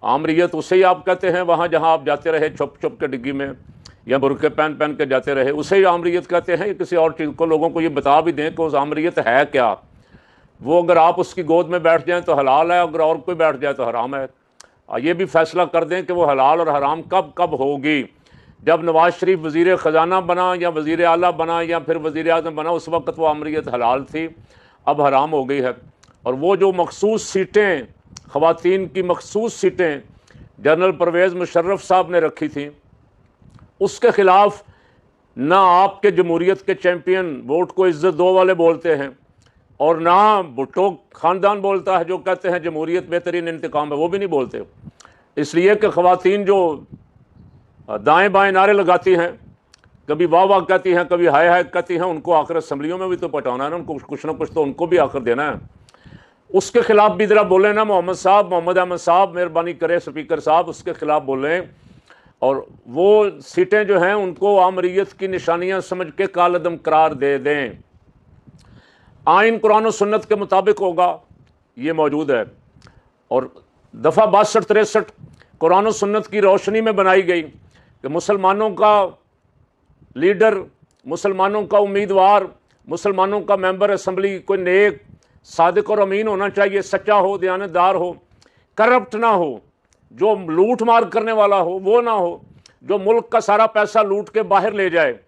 आमरीत उसे ही आप कहते हैं, वहाँ जहाँ आप जाते रहे छुप छुप के डिग्गी में या बुरके पहन पहन के जाते रहे, उसे ही आमरीत कहते हैं। किसी और चीज़ को लोगों को ये बता भी दें कि उस आमरीत है क्या, वो अगर आप उसकी गोद में बैठ जाएं तो हलाल है, अगर और कोई बैठ जाए तो हराम है। ये भी फैसला कर दें कि वो हलाल और हराम कब कब होगी। जब नवाज शरीफ वज़ीर ख़जाना बना या वज़ीर आला बना या फिर वज़ीर आज़म बना, उस वक्त वो आमरीत हलाल थी, अब हराम हो गई है। और वो जो मखसूस सीटें, ख़वातीन की मखसूस सीटें जनरल परवेज़ मुशर्रफ साहब ने रखी थी, उसके ख़िलाफ़ ना आपके जमहूरियत के चैम्पियन वोट को इज़्ज़त दो वाले बोलते हैं, और ना भुट्टो ख़ानदान बोलता है जो कहते हैं जमहूरियत बेहतरीन इंतकाम है, वो भी नहीं बोलते। इसलिए कि ख़वातीन जो दाएं बाएं नारे लगाती हैं, कभी वाह वाह कहती हैं, कभी हाय हाय कहती हैं, उनको आखिर असम्बलियों में भी तो पहुँचाना है ना, उनको कुछ ना कुछ तो उनको भी आखिर देना है। उसके खिलाफ भी ज़रा बोलें ना मोहम्मद साहब, मोहम्मद अहमद साहब, मेहरबानी करें स्पीकर साहब, उसके खिलाफ बोलें। और वो सीटें जो हैं उनको आमरीत की निशानियाँ समझ के कालअदम करार दे दें। आइन कुरान और सुन्नत के मुताबिक होगा, ये मौजूद है। और दफ़ा 62-63 कुरान और सुन्नत की रोशनी में बनाई गई कि मुसलमानों का लीडर, मुसलमानों का उम्मीदवार, मुसलमानों का मेंबर असम्बली कोई नेक, सादिक और अमीन होना चाहिए, सच्चा हो, दयानतदार हो, करप्ट ना हो, जो लूट मार करने वाला हो वो ना हो, जो मुल्क का सारा पैसा लूट के बाहर ले जाए।